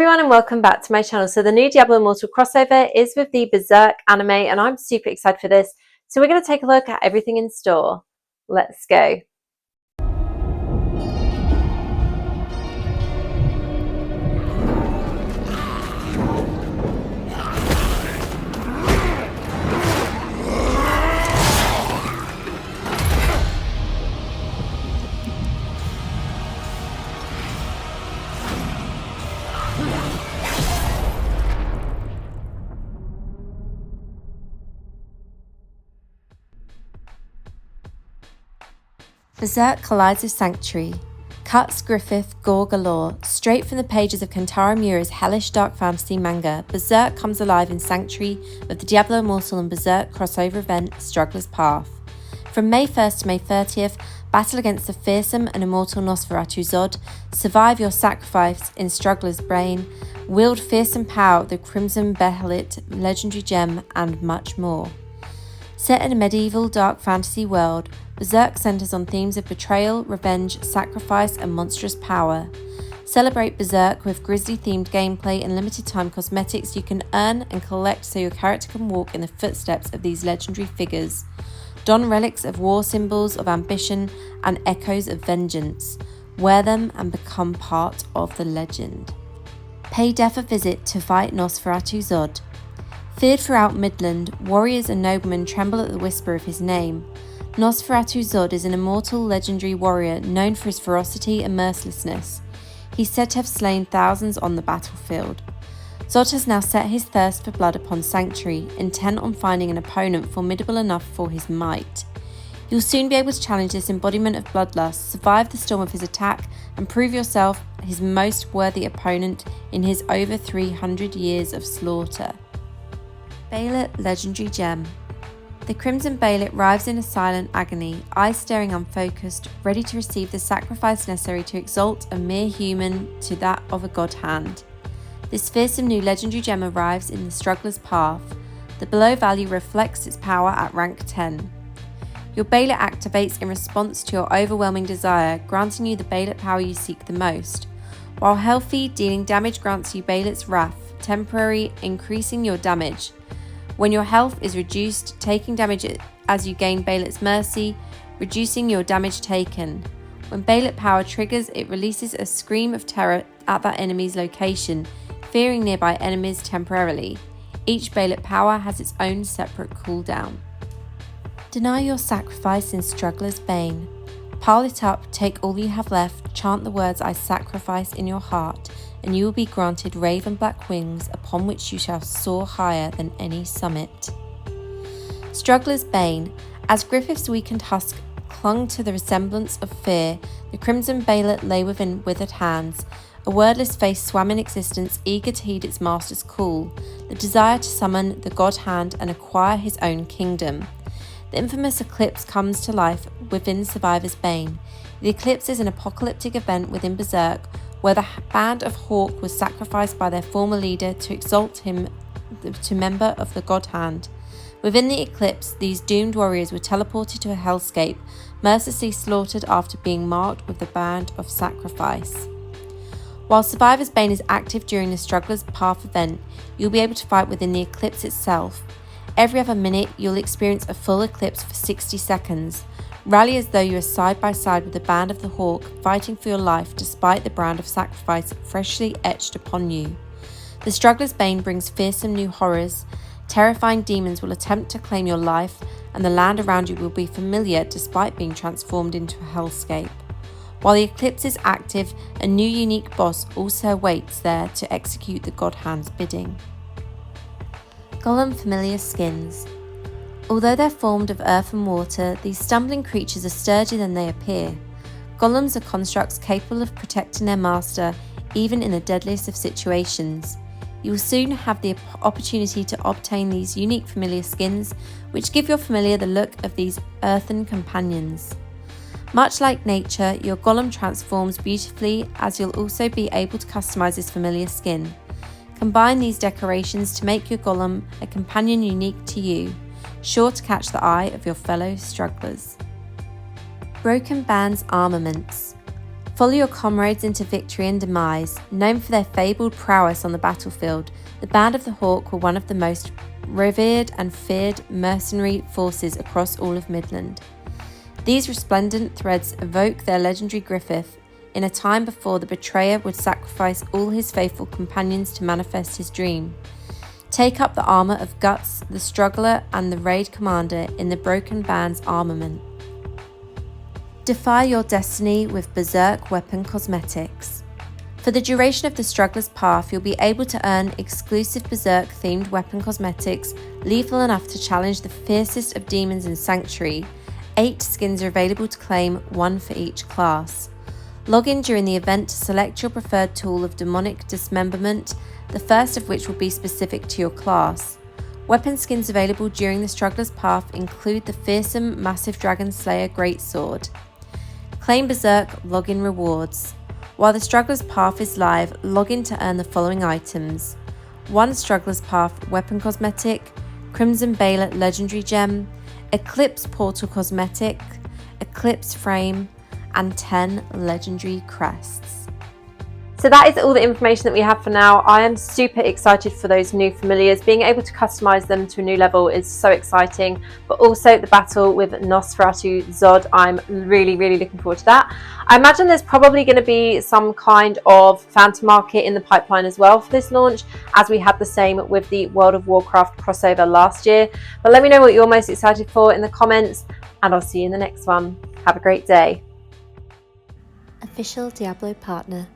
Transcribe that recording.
everyone and welcome back to my channel. So the new Diablo Immortal crossover is with the Berserk anime and I'm super excited for this. So we're going to take a look at everything in store. Let's go. Berserk collides with Sanctuary. Cuts, Griffith, gore galore. Straight from the pages of Kentaro Miura's hellish dark fantasy manga, Berserk comes alive in Sanctuary with the Diablo Immortal and Berserk crossover event, Struggler's Path. From May 1st to May 30th, battle against the fearsome and immortal Nosferatu Zod, survive your sacrifice in Struggler's Bane, wield fearsome power, the Crimson Behelit legendary gem, and much more. Set in a medieval dark fantasy world, Berserk centers on themes of betrayal, revenge, sacrifice, and monstrous power. Celebrate Berserk with grisly-themed gameplay and limited-time cosmetics you can earn and collect so your character can walk in the footsteps of these legendary figures. Don relics of war, symbols of ambition, and echoes of vengeance. Wear them and become part of the legend. Pay death a visit to fight Nosferatu Zod. Feared throughout Midland, warriors and noblemen tremble at the whisper of his name. Nosferatu Zod is an immortal legendary warrior known for his ferocity and mercilessness. He's said to have slain thousands on the battlefield. Zod has now set his thirst for blood upon Sanctuary, intent on finding an opponent formidable enough for his might. You'll soon be able to challenge this embodiment of bloodlust, survive the storm of his attack, and prove yourself his most worthy opponent in his over 300 years of slaughter. Behelit Legendary Gem. The Crimson Behelit writhes in a silent agony, eyes staring unfocused, ready to receive the sacrifice necessary to exalt a mere human to that of a god hand. This fearsome new legendary gem arrives in the Struggler's Path. The below value reflects its power at rank 10. Your Behelit activates in response to your overwhelming desire, granting you the Behelit power you seek the most. While healthy, dealing damage grants you Behelit's Wrath, temporary, increasing your damage. When your health is reduced, taking damage as you gain Behelit's Mercy, reducing your damage taken. When Behelit power triggers, it releases a scream of terror at that enemy's location, fearing nearby enemies temporarily. Each Behelit power has its own separate cooldown. Deny your sacrifice in Struggler's Bane. Pile it up, take all you have left, chant the words I sacrifice in your heart, and you will be granted raven black wings upon which you shall soar higher than any summit. Struggler's Bane. As Griffith's weakened husk clung to the resemblance of fear, the Crimson Behelit lay within withered hands. A wordless face swam in existence, eager to heed its master's call, the desire to summon the god hand and acquire his own kingdom. The infamous Eclipse comes to life within Survivor's Bane. The Eclipse is an apocalyptic event within Berserk, where the band of Hawk was sacrificed by their former leader to exalt him to member of the God Hand. Within the Eclipse, these doomed warriors were teleported to a hellscape, mercilessly slaughtered after being marked with the band of sacrifice. While Survivor's Bane is active during the Struggler's Path event, you'll be able to fight within the Eclipse itself. Every other minute, you'll experience a full eclipse for 60 seconds. Rally as though you are side by side with the band of the Hawk, fighting for your life despite the brand of sacrifice freshly etched upon you. The Struggler's Bane brings fearsome new horrors. Terrifying demons will attempt to claim your life, and the land around you will be familiar despite being transformed into a hellscape. While the Eclipse is active, a new unique boss also awaits there to execute the God Hand's bidding. Golem Familiar Skins. Although they're formed of earth and water, these stumbling creatures are sturdier than they appear. Golems are constructs capable of protecting their master, even in the deadliest of situations. You will soon have the opportunity to obtain these unique familiar skins, which give your familiar the look of these earthen companions. Much like nature, your golem transforms beautifully, as you'll also be able to customize this familiar skin. Combine these decorations to make your golem a companion unique to you, sure to catch the eye of your fellow strugglers. Broken Band's Armaments. Follow your comrades into victory and demise. Known for their fabled prowess on the battlefield, the Band of the Hawk were one of the most revered and feared mercenary forces across all of Midland. These resplendent threads evoke their legendary Griffith in a time before the betrayer would sacrifice all his faithful companions to manifest his dream. Take up the armour of Guts, the Struggler, and the Raid Commander in the Broken Band's armament. Defy your destiny with Berserk weapon cosmetics. For the duration of the Struggler's Path, you'll be able to earn exclusive Berserk-themed weapon cosmetics lethal enough to challenge the fiercest of demons in Sanctuary. 8 skins are available to claim, 1 for each class. Log in during the event to select your preferred tool of demonic dismemberment, the first of which will be specific to your class. Weapon skins available during the Struggler's Path include the fearsome Massive Dragon Slayer Greatsword. Claim Berserk login rewards. While the Struggler's Path is live, log in to earn the following items: 1 Struggler's Path weapon cosmetic, Crimson Behelit legendary gem, Eclipse portal cosmetic, Eclipse frame, and 10 legendary crests. So that is all the information that we have for now. I am super excited for those new familiars. Being able to customize them to a new level is so exciting, but also the battle with Nosferatu Zod, I'm really looking forward to that. I imagine there's probably going to be some kind of Phantom Market in the pipeline as well for this launch, as we had the same with the World of Warcraft crossover last year. But let me know what you're most excited for in the comments, and I'll see you in the next one. Have a great day. Official Diablo partner.